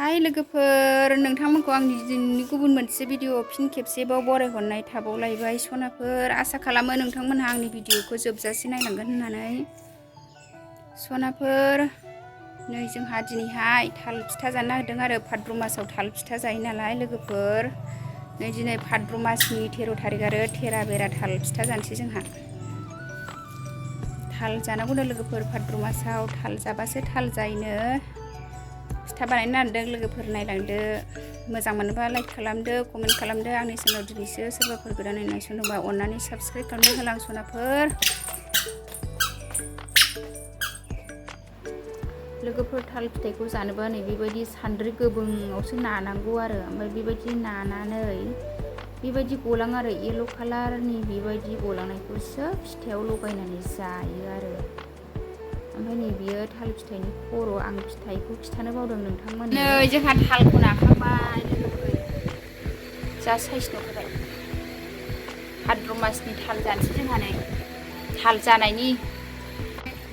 हाय लोगोफोर नोंथांमोनखौ आंनि दिनैनि गुबुन मोनसे भिडिअ फिन खेबसेबाव बरायहरनाय थाबावलायबाय सनाफोर आसा खालामो नोंथांमोनहा आंनि भिडिअखौ जोबजासे नायलांगोन होननानै सनाफोर नै जोंहा दिनैहाय थाल फिथा जानो नागिरदों आरो भाद्र मासाव थाल फिथा जायो नालाय लोगोफोर नै दिनै भाद्र मासनि 13 थारिख आरो थेरा बेरा थाल फिथा जानोसै जोंहा थाल जानांगौनो लोगोफोर भाद्र मासाव थाल जाबासो थाल जायोनो फिथा बानायनो नागिरदों लोगोफोर नायलांदो मोजां मोनोबा लाइक खालामदो कमेन्ट खालामदो आंनि चेनेलाव दिनैसो सोरबाफोर गोदानै नायसन दंबा अननानै साबस्क्राइब खालामनो होलां सनाफोर लोगोफोर थाल फिथाइखौ जानोबा नै बेबायदि सान्द्रि गोबुङावसो नानांगौ आरो ओमफ्राय बेबायदि नानानै बेबायदि गलां आरो येलो कालारनि बेबायदि गलांनायखौसो फिथायाव लगायनानै जायो आरो ओमफ्राय नै बियो थाल फिथाइनि खर' आं फिथाइखौ खिथानो बावदों नोंथांमोननो नै जोंहा थालखौ नाखांबाय लोगोफोर जा साइज नुखाबाय भाद्र मासनि थाल जानोसै जोंहा नै थाल जानायनि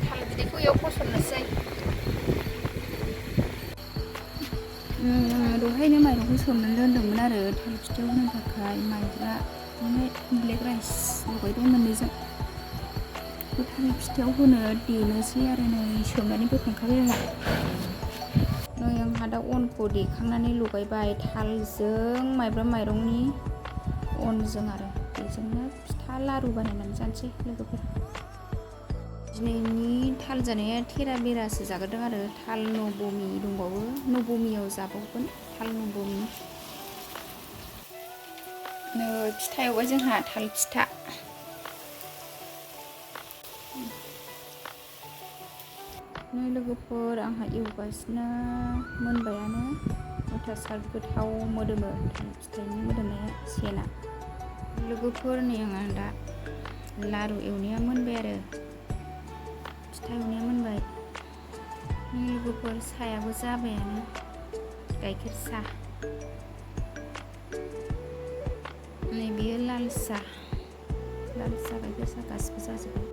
थाल बिदैखौ इयाव फसरनोसै दहायनो माइरंखौ सोमनानै दोनदोंमोन आरो थाल फिथायाव होनो थाखाय माइब्रा ओमफ्राय ब्लेक राइस लगायदों मोननैजों थाल फिथायाव होनो देनोसै आरो नै सोमनानै बोखांखाबाय आंहा नै आंहा दा अनखौ देखांनानै लगायबाय थालजों माइब्रा माइरंनि अनजों आरो बेजोंनो फिथा लारु बानायनानै जानोसै लोगोफोर दिनैनि थाल जानाया थेरा बेरासो जाग्रोदों आरो थाल नबमि दंबावो नबमियाव जाबावगोन थाल नबमि नै फिथा एवबाय जोंहा थाल फिथा नै लोगोफोर आंहा एवगासिनो मोनबायानो अयथासार गोथाव मोदोमो थाल फिथाइनि मोदोमनाया सेना लोगोफोर नै आंहा दा लारु एवनाया मोनबाय आरो फिथा एवनाया मोनबाय नै लोगोफोर साहायाबो जाबायानो गाइखेर साहा नै बेयो लाल साहा गाइखेर साहा गासिबो जाजोब्बाय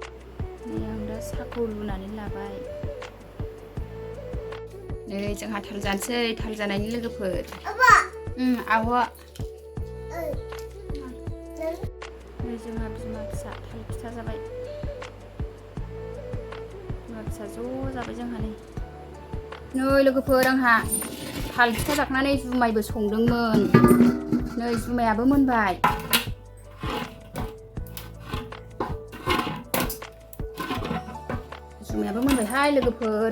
नै आं दा साहाखौ लुनानै लाबाय नै जोंहा थाल जानोसै थाल जानायनि लोगोफोर आब' नै जोंहा बिमा फिसा थाल फिथा जाबाय बिमा फिसा ज' जाबाय जोंहा नै लोगोफोर आंहा थाल फिथा जाखांनानै जुमायबो संदोंमोन नै जुमायाबो मोनबाय जुमायाबो मोनबायहाय लोगोफोर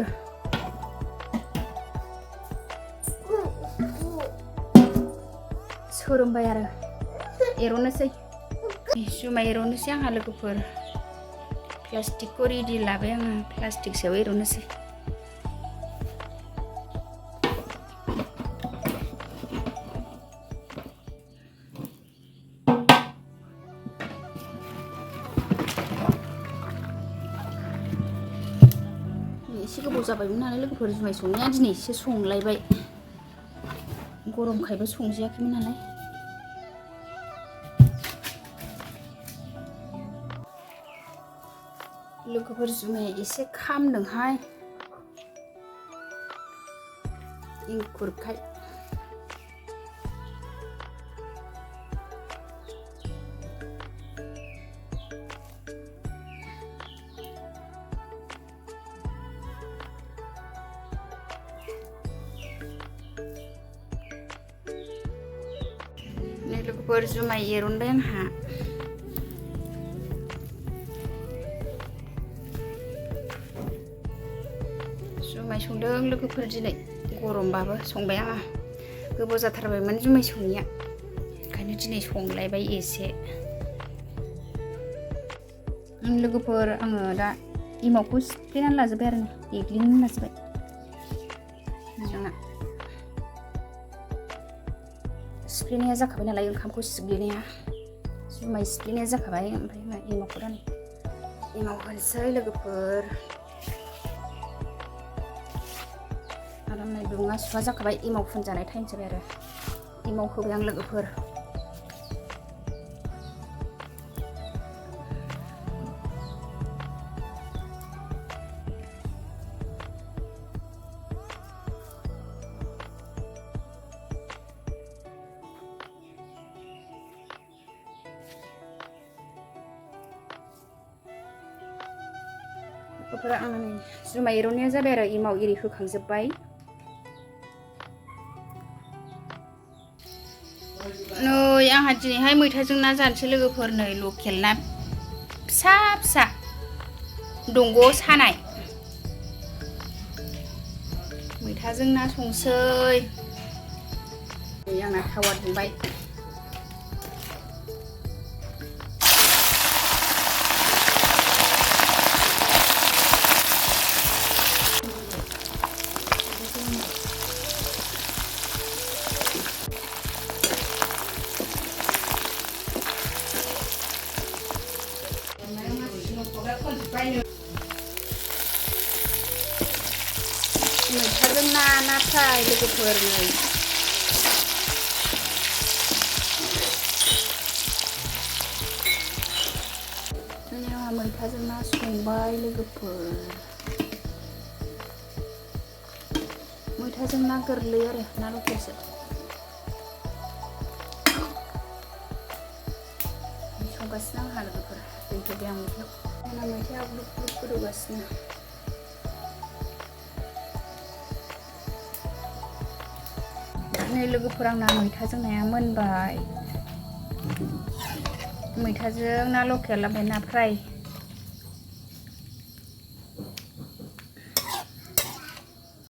सोरोमबाय आरो एर'नोसै जुमाय एर'नोसै आंहा लोगोफोर प्लास्टिकखौ रेडि लाबाय आङो प्लास्टिक सायाव एर'नोसै एसे गोबाव जाबायमोन नालाय लोगोफोर जुमाय संनाया दिनैसो संलायबाय गरमखायबो संजायाखैमोन नालाय लोगोफोर जुमाया एसे खामदोंहाय इंखुरखाय लोगोफोर जुमाय एरनबाय आंहा जुमाय संदों लोगोफोर दिनै गरमबाबो संबाय आंहा गोबाव जाथारबायमोन जुमाय संनाया ओंखायनो दिनै संलायबाय एसे लोगोफोर आङो दा एमावखौ सिफ्लेनानै लाजोब्बाय आरो देग्लिनानै लाजोब्बाय जोंना सिफ्लेनाया जाखाबाय नालाय ओंखामखौ सिग्लिनाया जुमाय सिफ्लेनाया जाखाबाय ओमफ्राय एमावखौ दा एमाव होनोसै लोगोफोर आरामनो दुङा सुवा जाखाबाय एमाव फुनजानाय टाइम जाबाय आरो एमाव होबाय आं लोगोफोर लोगोफोरा आं जुमाय एर'नाया जाबाय आरो एमाव एरि होखांजोब्बाय। नै आंहा दिनैहाय मैथाजों ना जानोसै लोगोफोर। नै लकेल ना फिसा फिसा दंग'आव सानाय मैथाजों ना संसै। नै आंना थावा दुंबाय। मैथाजों ना फ्राय लोगोफोर। नै आंहा मैथाजों ना संबाय लोगोफोर। मैथाजों ना गोरलै आरो ना लकेलसो संगासिनो आंहा लोगोफोर। दै होबाय आं मैथायाव। आंना मैथाया ग्लुब ग्लुब गोदौगासिनो। नै लोगोफोर आंना मैथाजों नाया मोनबाय। मैथाजों ना लकेल ओमफ्राय ना फ्राय।